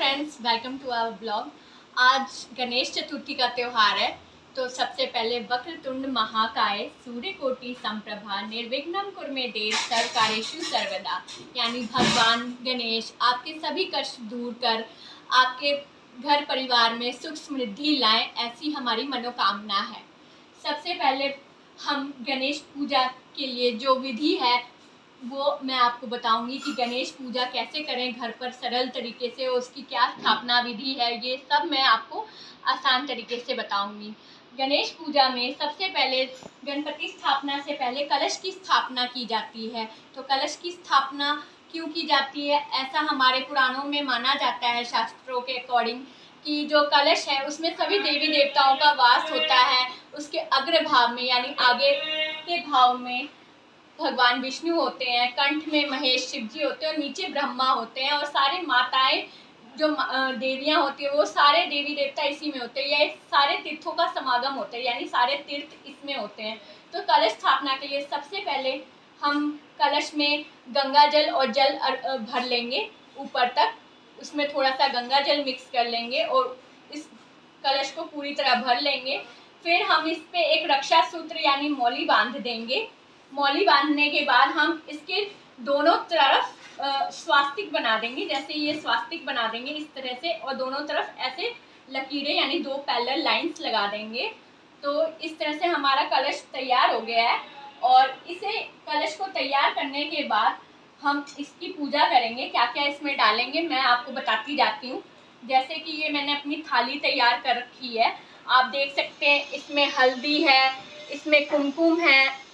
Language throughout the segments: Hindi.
Friends, welcome to our blog. आज गणेश चतुर्थी का त्यौहार है, तो सबसे पहले वक्रतुंड महाकाय सूर्यकोटि संप्रभा निर्विघ्नं कुरु देव सर्वकार्येषु सर्वदा, यानी भगवान गणेश आपके सभी कष्ट दूर कर आपके घर परिवार में सुख समृद्धि लाएं, ऐसी हमारी मनोकामना है। सबसे पहले हम गणेश पूजा के लिए जो विधि है वो मैं आपको बताऊंगी कि गणेश पूजा कैसे करें घर पर सरल तरीके से, उसकी क्या स्थापना विधि है, ये सब मैं आपको आसान तरीके से बताऊंगी। गणेश पूजा में सबसे पहले गणपति स्थापना से पहले कलश की स्थापना की जाती है। तो कलश की स्थापना क्यों की जाती है, ऐसा हमारे पुराणों में माना जाता है शास्त्रों के अकॉर्डिंग कि जो कलश है उसमें सभी देवी देवताओं का वास होता है। उसके अग्र भाव में यानी आगे के भाव में भगवान विष्णु होते हैं, कंठ में महेश शिव जी होते हैं और नीचे ब्रह्मा होते हैं, और सारे माताएं जो देवियां होती है वो सारे देवी देवता इसी में होते हैं। ये सारे तीर्थों का समागम होता है, यानी सारे तीर्थ इसमें होते हैं। तो कलश स्थापना के लिए सबसे पहले हम कलश में गंगा जल और जल भर लेंगे ऊपर तक, उसमें थोड़ा सा गंगा जल मिक्स कर लेंगे और इस कलश को पूरी तरह भर लेंगे। फिर हम इस पे एक रक्षा सूत्र यानी मौली बांध देंगे। मौली बांधने के बाद हम इसके दोनों तरफ स्वास्तिक बना देंगे, जैसे ये स्वास्तिक बना देंगे इस तरह से, और दोनों तरफ ऐसे लकीरें यानी दो पैरेलल लाइंस लगा देंगे। तो इस तरह से हमारा कलश तैयार हो गया है। और इसे कलश को तैयार करने के बाद हम इसकी पूजा करेंगे। क्या क्या इसमें डालेंगे मैं आपको बताती जाती हूँ। जैसे कि ये मैंने अपनी थाली तैयार कर रखी है, आप देख सकते हैं। इसमें हल्दी है, इसमें कुमकुम है,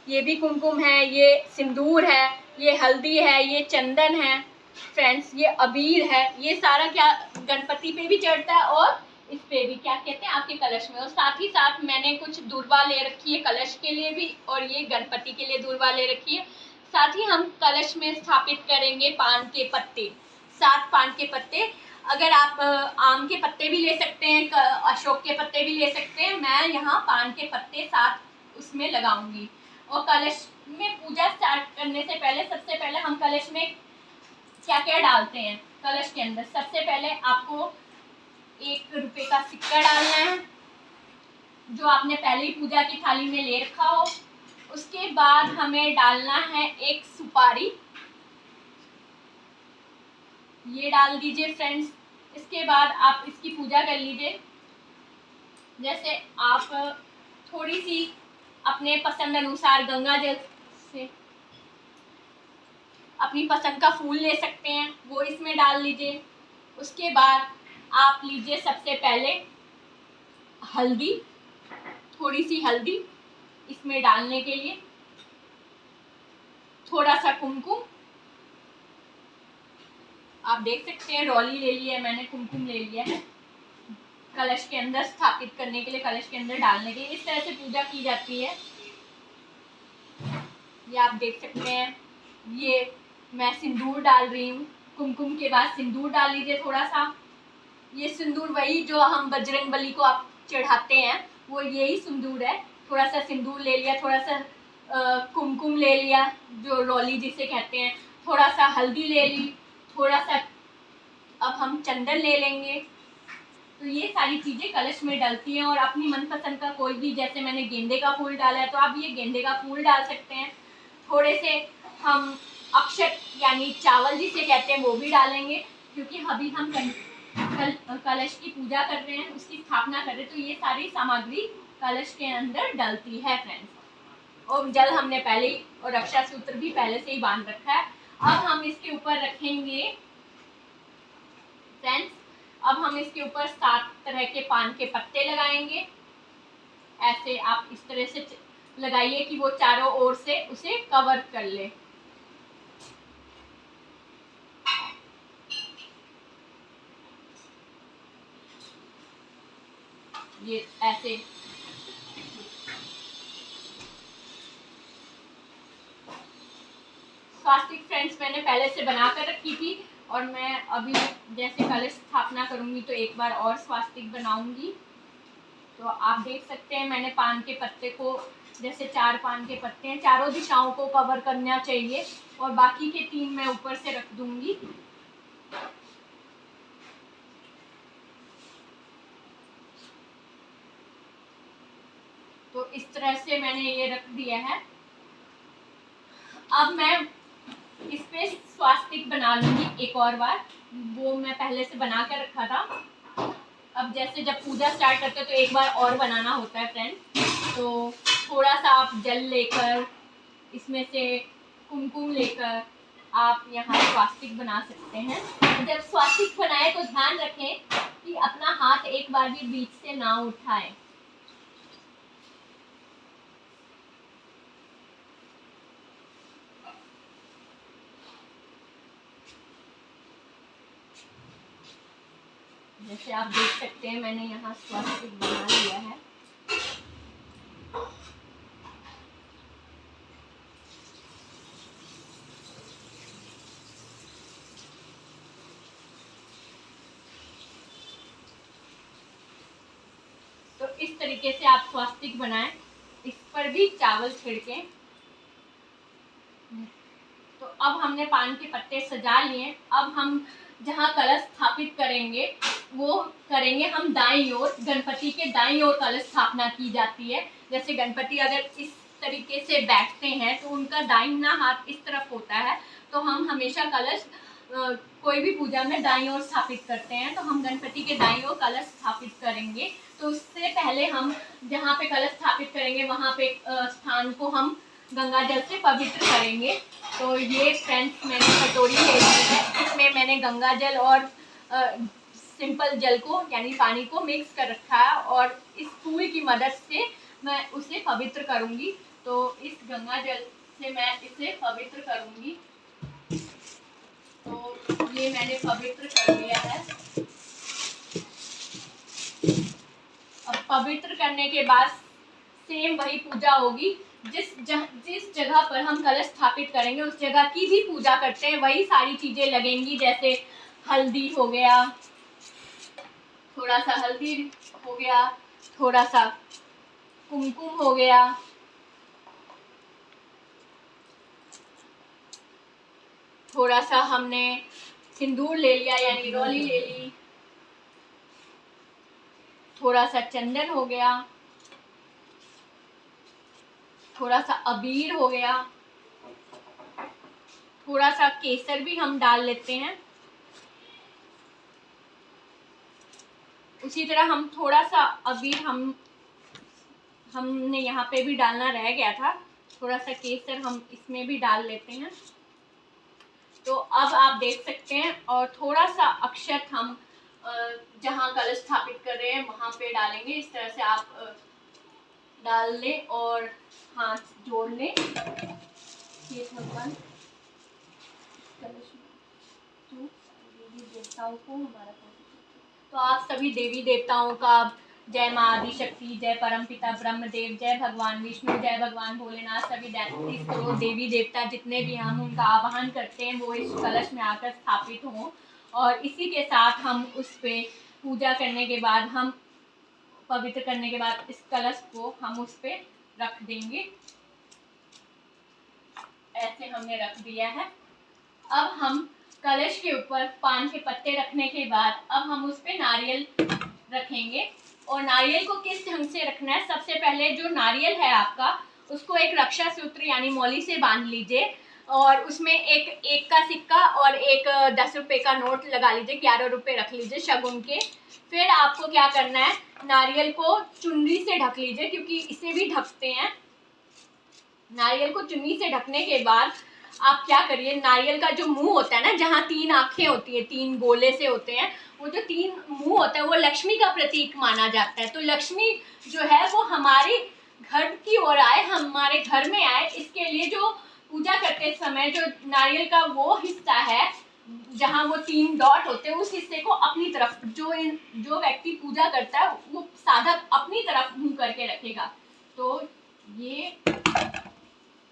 ये भी कुमकुम है, ये सिंदूर है, ये हल्दी है, ये चंदन है फ्रेंड्स, ये अबीर है। ये सारा क्या गणपति पे भी चढ़ता है और इस पे भी, क्या कहते हैं, आपके कलश में। और साथ ही साथ मैंने कुछ दूर्वा ले रखी है कलश के लिए भी, और ये गणपति के लिए दूर्वा ले रखी है। साथ ही हम कलश में स्थापित करेंगे पान के पत्ते, 7 पान के पत्ते। अगर आप आम के पत्ते भी ले सकते हैं, अशोक के पत्ते भी ले सकते हैं, मैं यहाँ पान के पत्ते 7 उसमें लगाऊंगी। और कलश में पूजा स्टार्ट करने से पहले सबसे पहले हम कलश में क्या क्या डालते हैं। कलश के अंदर सबसे पहले आपको 1 रुपये का सिक्का डालना है, जो आपने पहले ही पूजा की थाली में ले रखा हो। उसके बाद हमें डालना है 1 सुपारी, ये डाल दीजिए फ्रेंड्स। इसके बाद आप इसकी पूजा कर लीजिए। जैसे आप थोड़ी सी अपने पसंद अनुसार गंगा जल से अपनी पसंद का फूल ले सकते हैं, वो इसमें डाल लीजिए। उसके बाद आप लीजिए सबसे पहले हल्दी, थोड़ी सी हल्दी इसमें डालने के लिए, थोड़ा सा कुमकुम, आप देख सकते हैं रौली ले लिया है मैंने, कुमकुम ले लिया है कलश के अंदर स्थापित करने के लिए, कलश के अंदर डालने के लिए। इस तरह से पूजा की जाती है, ये आप देख सकते हैं। ये मैं सिंदूर डाल रही हूँ, कुमकुम के बाद सिंदूर डाल लीजिए थोड़ा सा। ये सिंदूर वही जो हम बजरंगबली को आप चढ़ाते हैं, वो यही सिंदूर है। थोड़ा सा सिंदूर ले लिया, थोड़ा सा कुमकुम ले लिया जो रौली जिसे कहते हैं, थोड़ा सा हल्दी ले ली, थोड़ा सा अब हम चंदन ले लेंगे। तो ये सारी चीज़ें कलश में डलती हैं। और अपनी मनपसंद का कोई भी, जैसे मैंने गेंदे का फूल डाला है तो आप ये गेंदे का फूल डाल सकते हैं। थोड़े से हम अक्षत यानी चावल जिसे कहते हैं वो भी डालेंगे, क्योंकि अभी हम कलश की पूजा कर रहे हैं, उसकी स्थापना कर रहे हैं। तो ये सारी सामग्री कलश के अंदर डलती है फ्रेंड्स। और जल हमने पहले ही, और रक्षा सूत्र भी पहले से ही बांध रखा है। अब हम इसके ऊपर रखेंगे फ्रेंड्स, अब हम इसके ऊपर 7 तरह के पान के पत्ते लगाएंगे। ऐसे आप इस तरह से लगाइए कि वो चारों ओर से उसे कवर कर ले। ये ऐसे स्वास्तिक फ्रेंड्स मैंने पहले से बना कर रखी थी, और मैं अभी जैसे कलश स्थापना करूंगी तो एक बार और स्वास्तिक बनाऊंगी। तो आप देख सकते हैं मैंने पान के पत्ते को, जैसे 4 पान के पत्ते हैं, चारों दिशाओं को कवर करना चाहिए, और बाकी के 3 मैं ऊपर से रख दूंगी। तो इस तरह से मैंने ये रख दिया है। अब मैं इस पे स्वास्तिक बना लूंगी एक और बार, वो मैं पहले से बना कर रखा था। अब जैसे जब पूजा स्टार्ट करते हैं तो एक बार और बनाना होता है फ्रेंड्स, तो थोड़ा सा आप जल लेकर इसमें से कुमकुम लेकर आप यहाँ स्वास्तिक बना सकते हैं। जब स्वास्तिक बनाए तो ध्यान रखें कि अपना हाथ एक बार भी बीच से ना उठाएं। जैसे आप देख सकते हैं मैंने यहाँ स्वास्तिक बना लिया है। तो इस तरीके से आप स्वास्तिक बनाएं, इस पर भी चावल छिड़कें। तो अब हमने पान के पत्ते सजा लिए। अब हम जहाँ कलश स्थापित करेंगे वो करेंगे हम दाईं ओर, गणपति के दाईं ओर कलश स्थापना की जाती है। जैसे गणपति अगर इस तरीके से बैठते हैं तो उनका दाहिना हाथ इस तरफ होता है, तो हम हमेशा कलश कोई भी पूजा में दाईं ओर स्थापित करते हैं। तो हम गणपति के दाईं ओर कलश स्थापित करेंगे। तो उससे पहले हम जहाँ पे कलश स्थापित करेंगे वहाँ पे स्थान को हम गंगा जल से पवित्र करेंगे। तो ये फ्रेंड्स मैंने कटोरी ले ली है, इसमें मैंने गंगा जल और सिंपल जल को यानी पानी को मिक्स कर रखा है और इस फूल की मदद से मैं उसे पवित्र करूँगी। तो इस गंगा जल से मैं इसे पवित्र करूँगी। तो ये मैंने पवित्र कर लिया है। अब पवित्र करने के बाद सेम वही पूजा होगी। जिस जगह पर हम कलश स्थापित करेंगे उस जगह की भी पूजा करते हैं, वही सारी चीजें लगेंगी। जैसे हल्दी हो गया, थोड़ा सा हल्दी हो गया, थोड़ा सा कुमकुम हो गया, थोड़ा सा हमने सिंदूर ले लिया यानी रोली ले ली, थोड़ा सा चंदन हो गया, थोड़ा सा अबीर हो गया, थोड़ा सा केसर भी हम डाल लेते हैं। उसी तरह हम थोड़ा सा अबीर हमने यहाँ पे भी डालना रह गया था, थोड़ा सा केसर हम इसमें भी डाल लेते हैं। तो अब आप देख सकते हैं, और थोड़ा सा अक्षत हम जहाँ कलश स्थापित कर रहे हैं वहाँ पे डालेंगे। इस तरह से आप डाल लें और हाथ जोड़ लें। हे भगवान, देवी देवताओं को हमारा, तो आप सभी देवी देवताओं का जय माँ आदि शक्ति, जय परमपिता ब्रह्मदेव, जय भगवान विष्णु, जय भगवान भोलेनाथ, सभी 33 करोड़ देवी देवता जितने भी हम उनका आवाहन करते हैं वो इस कलश में आकर स्थापित हों। और इसी के साथ हम उस पे पूजा करने के बाद, हम पवित्र करने के बाद इस कलश को हम उस पे रख देंगे। ऐसे हमने रख दिया है। अब हम कलश के ऊपर पान के पत्ते रखने के बाद अब हम उस पे नारियल रखेंगे। और नारियल को किस ढंग से रखना है, सबसे पहले जो नारियल है आपका उसको एक रक्षा सूत्र यानी मौली से बांध लीजिए और उसमें एक का सिक्का और एक 10 रुपये का नोट लगा लीजिए, 11 रुपये रख लीजिए शगुन के। फिर आपको क्या करना है, नारियल को चुन्नी से ढक लीजिए क्योंकि इसे भी ढकते हैं। नारियल को चुन्नी से ढकने के बाद आप क्या करिए, नारियल का जो मुंह होता है ना, जहाँ 3 आंखें होती है, 3 गोले से होते हैं, वो जो 3 मुंह होता है वो लक्ष्मी का प्रतीक माना जाता है। तो लक्ष्मी जो है वो हमारे घर की ओर आए, हमारे घर में आए, इसके लिए जो पूजा करते समय जो नारियल का वो हिस्सा है जहाँ वो 3 डॉट होते हैं, उस हिस्से को अपनी तरफ, जो व्यक्ति पूजा करता है वो साधक अपनी तरफ मुंह करके रखेगा। तो ये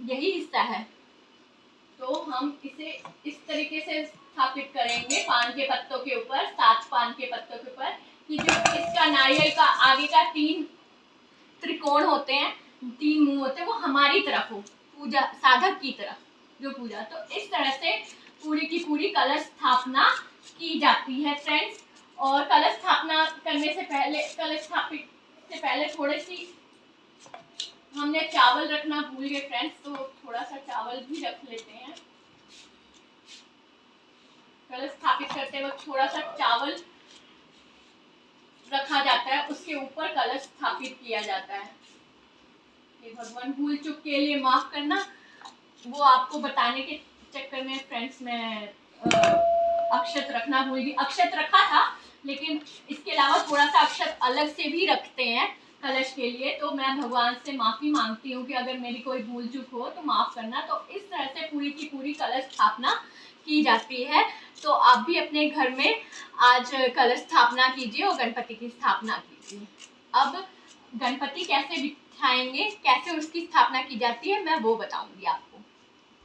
यही हिस्सा है। तो हम इसे इस तरीके से स्थापित करेंगे पान के पत्तों के ऊपर, 7 पान के पत्तों के ऊपर, कि जो इसका नारियल का आगे का 3 त्रिकोण होते हैं, 3 मुंह होते हैं, वो हमारी तरफ हो, पूजा साधक की तरफ जो पूजा। तो इस तरह से पूरी की पूरी कलश स्थापना की जाती है फ्रेंड्स। और कलश स्थापना करने से पहले, कलश स्थापित से पहले थोड़ी सी हमने चावल रखना भूल गए फ्रेंड्स, तो थोड़ा सा चावल भी रख लेते हैं। कलश स्थापित करते वक्त थोड़ा सा चावल रखा जाता है, उसके ऊपर कलश स्थापित किया जाता है। ये भगवान भूल चूक के लिए माफ करना, वो आपको बताने के चक्कर में फ्रेंड्स मैं अक्षत रखना भूल गई। अक्षत रखा था, लेकिन इसके अलावा थोड़ा सा अक्षत अलग से भी रखते हैं कलश के लिए। तो मैं भगवान से माफ़ी मांगती हूँ कि अगर मेरी कोई भूल चूक हो तो माफ़ करना। तो इस तरह से पूरी की पूरी कलश स्थापना की जाती है। तो आप भी अपने घर में आज कलश स्थापना कीजिए और गणपति की स्थापना कीजिए। अब गणपति कैसे बिठाएंगे, कैसे उसकी स्थापना की जाती है, मैं वो बताऊंगी आपको।